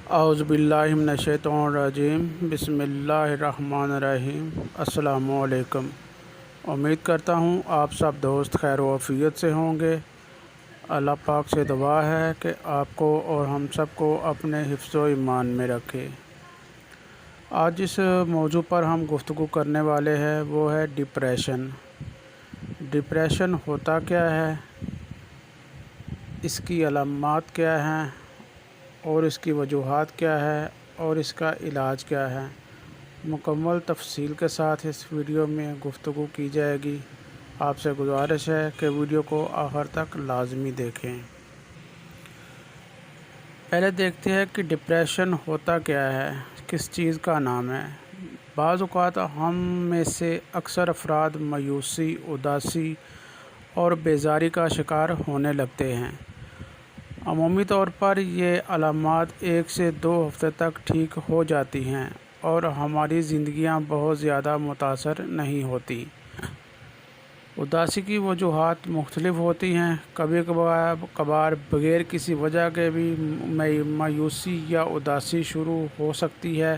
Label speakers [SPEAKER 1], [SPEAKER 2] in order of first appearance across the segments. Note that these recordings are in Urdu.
[SPEAKER 1] اعوذ باللہ من الشیطان الرجیم بسم اللہ الرحمن الرحیم۔ السلام علیکم۔ امید کرتا ہوں آپ سب دوست خیر و عافیت سے ہوں گے۔ اللہ پاک سے دعا ہے کہ آپ کو اور ہم سب کو اپنے حفظ و ایمان میں رکھے۔ آج جس موضوع پر ہم گفتگو کرنے والے ہیں وہ ہے ڈپریشن۔ ڈپریشن ہوتا کیا ہے، اس کی علامات کیا ہیں اور اس کی وجوہات کیا ہے اور اس کا علاج کیا ہے، مکمل تفصیل کے ساتھ اس ویڈیو میں گفتگو کی جائے گی۔ آپ سے گزارش ہے کہ ویڈیو کو آخر تک لازمی دیکھیں۔ پہلے دیکھتے ہیں کہ ڈپریشن ہوتا کیا ہے، کس چیز کا نام ہے۔ بعض اوقات ہم میں سے اکثر افراد مایوسی، اداسی اور بیزاری کا شکار ہونے لگتے ہیں۔ عمومی طور پر یہ علامات 1 سے 2 ہفتے تک ٹھیک ہو جاتی ہیں اور ہماری زندگیاں بہت زیادہ متاثر نہیں ہوتی۔ اداسی کی وجوہات مختلف ہوتی ہیں۔ کبھی کبھار بغیر کسی وجہ کے بھی مایوسی یا اداسی شروع ہو سکتی ہے۔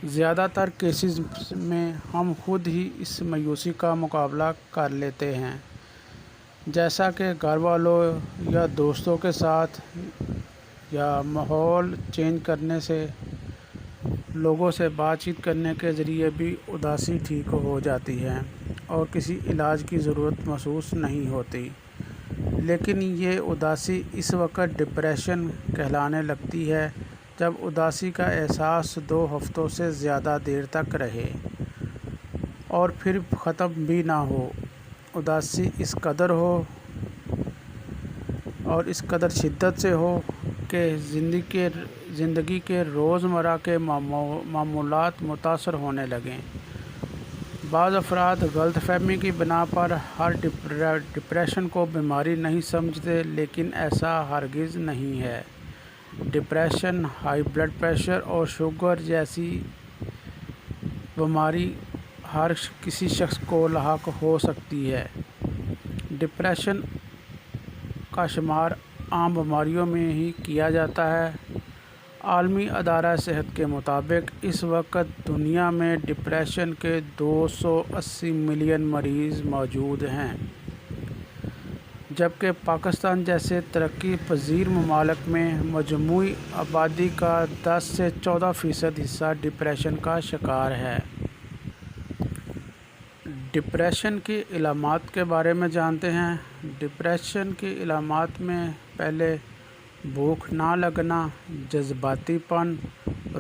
[SPEAKER 1] زیادہ تر کیسز میں ہم خود ہی اس مایوسی کا مقابلہ کر لیتے ہیں، جیسا کہ گھر والوں یا دوستوں کے ساتھ، یا ماحول چینج کرنے سے، لوگوں سے بات چیت کرنے کے ذریعے بھی اداسی ٹھیک ہو جاتی ہے اور کسی علاج کی ضرورت محسوس نہیں ہوتی۔ لیکن یہ اداسی اس وقت ڈپریشن کہلانے لگتی ہے جب اداسی کا احساس 2 ہفتوں سے زیادہ دیر تک رہے اور پھر ختم بھی نہ ہو۔ اداسی اس قدر ہو اور اس قدر شدت سے ہو کہ زندگی کے روزمرہ کے معمولات متاثر ہونے لگیں۔ بعض افراد غلط فہمی کی بنا پر ہر ڈپریشن کو بیماری نہیں سمجھتے، لیکن ایسا ہرگز نہیں ہے۔ ڈپریشن ہائی بلڈ پریشر اور شوگر جیسی بیماری ہر کسی شخص کو لاحق ہو سکتی ہے۔ ڈپریشن کا شمار عام بیماریوں میں ہی کیا جاتا ہے۔ عالمی ادارہ صحت کے مطابق اس وقت دنیا میں ڈپریشن کے 280 ملین مریض موجود ہیں، جبکہ پاکستان جیسے ترقی پذیر ممالک میں مجموعی آبادی کا 10 سے 14% حصہ ڈپریشن کا شکار ہے۔ ڈپریشن کی علامات کے بارے میں جانتے ہیں۔ ڈپریشن کی علامات میں پہلے بھوک نہ لگنا، جذباتی پن،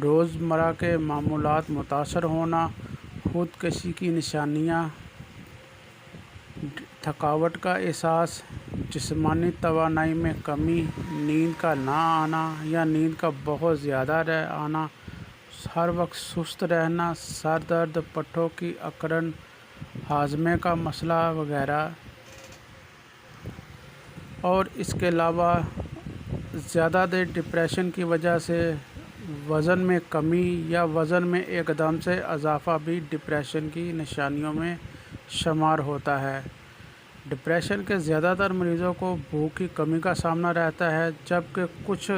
[SPEAKER 1] روزمرہ کے معمولات متاثر ہونا، خودکشی کی نشانیاں، تھکاوٹ کا احساس، جسمانی توانائی میں کمی، نیند کا نہ آنا یا نیند کا بہت زیادہ آنا، ہر وقت سست رہنا، سر درد، پٹھوں کی اکڑن، ہاضمے کا مسئلہ وغیرہ۔ اور اس کے علاوہ زیادہ دیر ڈپریشن کی وجہ سے وزن میں کمی یا وزن میں ایک دم سے اضافہ بھی ڈپریشن کی نشانیوں میں شمار ہوتا ہے۔ ڈپریشن کے زیادہ تر مریضوں کو بھوک کی کمی کا سامنا رہتا ہے، جبکہ کچھ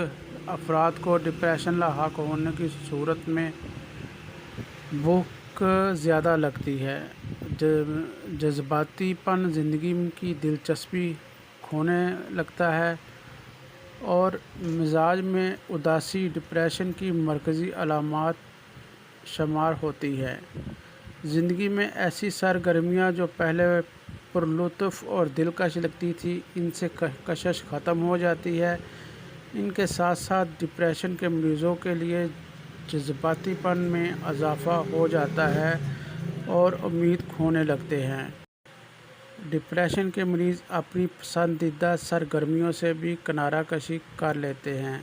[SPEAKER 1] افراد کو ڈپریشن لاحق ہونے کی صورت میں بھوک زیادہ لگتی ہے، جذباتی پن، زندگی کی دلچسپی کھونے لگتا ہے اور مزاج میں اداسی ڈپریشن کی مرکزی علامات شمار ہوتی ہے۔ زندگی میں ایسی سرگرمیاں جو پہلے پرلطف اور دلکش لگتی تھی، ان سے کشش ختم ہو جاتی ہے۔ ان کے ساتھ ساتھ ڈپریشن کے مریضوں کے لیے جذباتی پن میں اضافہ ہو جاتا ہے اور امید کھونے لگتے ہیں۔ ڈپریشن کے مریض اپنی پسندیدہ سرگرمیوں سے بھی کنارہ کشی کر لیتے ہیں،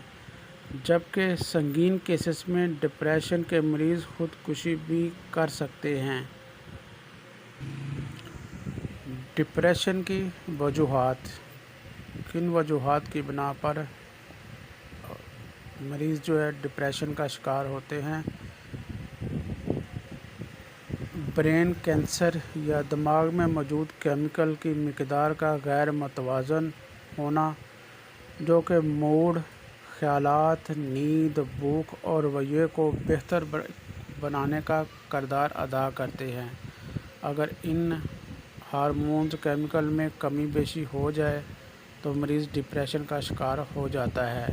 [SPEAKER 1] جبکہ سنگین کیسز میں ڈپریشن کے مریض خودکشی بھی کر سکتے ہیں۔ ڈپریشن کی وجوہات، کن وجوہات کی بنا پر مریض ڈپریشن کا شکار ہوتے ہیں؟ برین کینسر یا دماغ میں موجود کیمیکل کی مقدار کا غیر متوازن ہونا، جو کہ موڈ، خیالات، نیند، بھوک اور رویے کو بہتر بنانے کا کردار ادا کرتے ہیں۔ اگر ان ہارمونز کیمیکل میں کمی بیشی ہو جائے تو مریض ڈپریشن کا شکار ہو جاتا ہے۔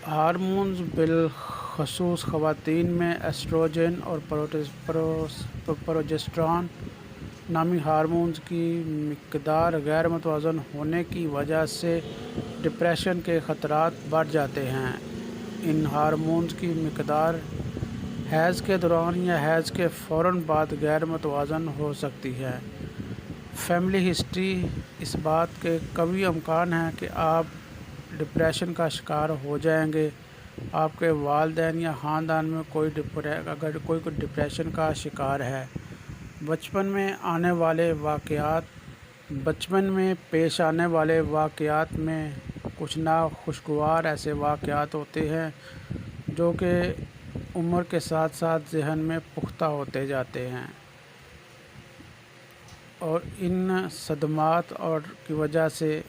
[SPEAKER 1] ہارمونز بالخصوص خواتین میں ایسٹروجن اور پروجسٹرون نامی ہارمونز کی مقدار غیر متوازن ہونے کی وجہ سے ڈپریشن کے خطرات بڑھ جاتے ہیں۔ ان ہارمونز کی مقدار حیض کے دوران یا حیض کے فوراً بعد غیر متوازن ہو سکتی ہے۔ فیملی ہسٹری: اس بات کے قوی امکان ہیں کہ آپ ڈپریشن کا شکار ہو جائیں گے۔ آپ کے والدین یا خاندان میں اگر کوئی ڈپریشن کا شکار ہے۔ بچپن میں پیش آنے والے واقعات میں کچھ ناخوشگوار ایسے واقعات ہوتے ہیں جو کہ عمر کے ساتھ ساتھ ذہن میں پختہ ہوتے جاتے ہیں اور ان صدمات کی وجہ سے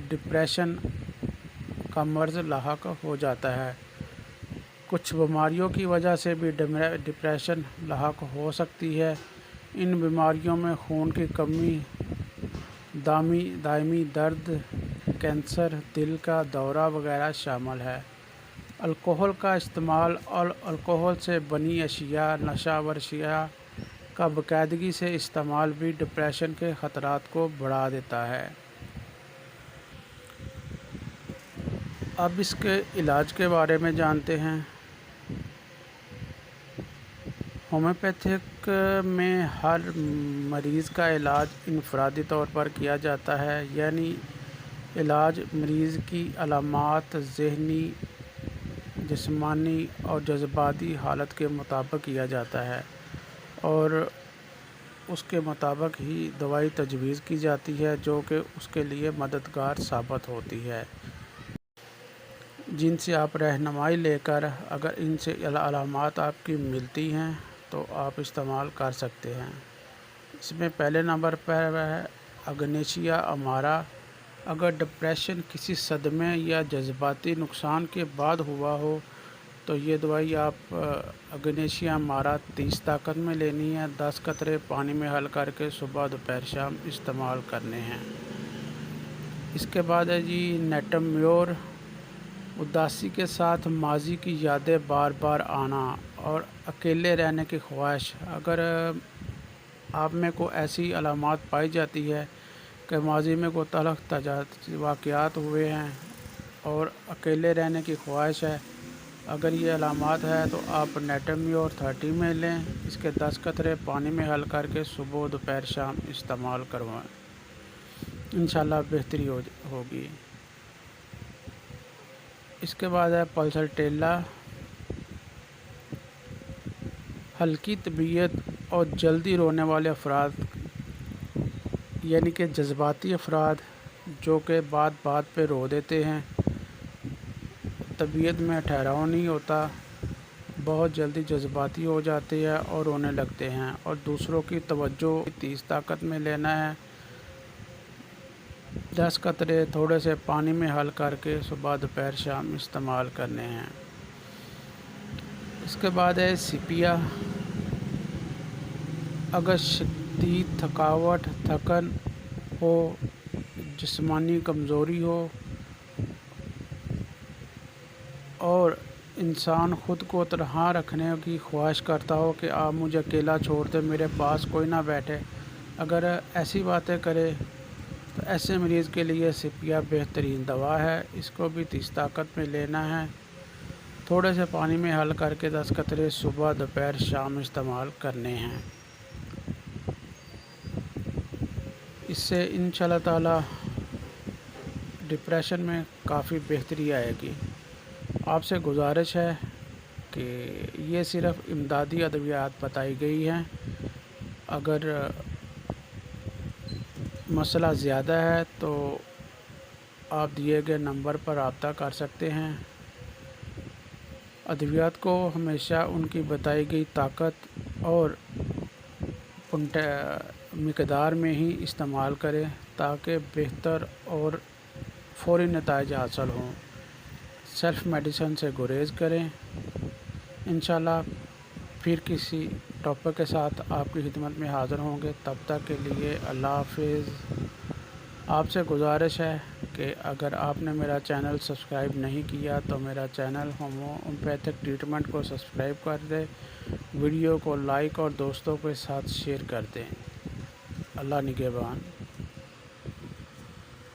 [SPEAKER 1] ڈپریشن کا مرض لاحق ہو جاتا ہے۔ کچھ بیماریوں کی وجہ سے بھی ڈپریشن لاحق ہو سکتی ہے۔ ان بیماریوں میں خون کی کمی، دائمی درد، کینسر، دل کا دورہ وغیرہ شامل ہے۔ الکوحل کا استعمال اور الکوحل سے بنی اشیاء، نشہ آور اشیاء کا باقاعدگی سے استعمال بھی ڈپریشن کے خطرات کو بڑھا دیتا ہے۔ اب اس کے علاج کے بارے میں جانتے ہیں۔ ہومیوپیتھک میں ہر مریض کا علاج انفرادی طور پر کیا جاتا ہے، یعنی علاج مریض کی علامات، ذہنی، جسمانی اور جذباتی حالت کے مطابق کیا جاتا ہے اور اس کے مطابق ہی دوائی تجویز کی جاتی ہے جو کہ اس کے لیے مددگار ثابت ہوتی ہے، جن سے آپ رہنمائی لے کر اگر ان سے علامات آپ کی ملتی ہیں تو آپ استعمال کر سکتے ہیں۔ اس میں پہلے نمبر پر ہے اگنیشیا امارا۔ اگر ڈپریشن کسی صدمے یا جذباتی نقصان کے بعد ہوا ہو تو یہ دوائی آپ اگنیشیا امارا 30 طاقت میں لینی ہے۔ 10 قطرے پانی میں حل کر کے صبح، دوپہر، شام استعمال کرنے ہیں۔ اس کے بعد ہے جی نیٹم میور۔ اداسی کے ساتھ ماضی کی یادیں بار بار آنا اور اکیلے رہنے کی خواہش۔ اگر آپ میں کوئی ایسی علامات پائی جاتی ہے کہ ماضی میں کوئی تلخ واقعات ہوئے ہیں اور اکیلے رہنے کی خواہش ہے، اگر یہ علامات ہے تو آپ نیٹم میور 30 میں لیں۔ اس کے 10 قطرے پانی میں حل کر کے صبح، دوپہر، شام استعمال کروائیں، انشاءاللہ بہتری ہوگی۔ اس کے بعد ہے پلسٹیلا۔ ہلکی طبیعت اور جلدی رونے والے افراد، یعنی کہ جذباتی افراد جو کہ بات پہ رو دیتے ہیں، طبیعت میں ٹھہراؤ نہیں ہوتا، بہت جلدی جذباتی ہو جاتے ہیں اور رونے لگتے ہیں اور دوسروں کی توجہ 30 طاقت میں لینا ہے۔ 10 قطرے تھوڑے سے پانی میں حل کر کے صبح، دوپہر، شام استعمال کرنے ہیں۔ اس کے بعد ہے سیپیا۔ اگر شدید تھکاوٹ، تھکن ہو، جسمانی کمزوری ہو اور انسان خود کو تنہا رکھنے کی خواہش کرتا ہو کہ آپ مجھے اکیلا چھوڑ دیں، میرے پاس کوئی نہ بیٹھے، اگر ایسی باتیں کرے تو ایسے مریض کے لیے سیپیا بہترین دوا ہے۔ اس کو بھی 30 طاقت میں لینا ہے۔ تھوڑے سے پانی میں حل کر کے 10 قطرے صبح، دوپہر، شام استعمال کرنے ہیں۔ اس سے انشاءاللہ تعالی ڈپریشن میں کافی بہتری آئے گی۔ آپ سے گزارش ہے کہ یہ صرف امدادی ادویات بتائی گئی ہیں، اگر مسئلہ زیادہ ہے تو آپ دیے گئے نمبر پر رابطہ کر سکتے ہیں۔ ادویات کو ہمیشہ ان کی بتائی گئی طاقت اور مقدار میں ہی استعمال کریں تاکہ بہتر اور فوری نتائج حاصل ہوں۔ سیلف میڈیسن سے گریز کریں۔ انشاءاللہ پھر کسی ٹاپک کے ساتھ آپ کی خدمت میں حاضر ہوں گے۔ تب تک کے لیے اللہ حافظ۔ آپ سے گزارش ہے کہ اگر آپ نے میرا چینل سبسکرائب نہیں کیا تو میرا چینل ہومیوپیتھک ٹریٹمنٹ کو سبسکرائب کر دیں، ویڈیو کو لائک اور دوستوں کے ساتھ شیئر کر دیں۔ اللہ نگہبان۔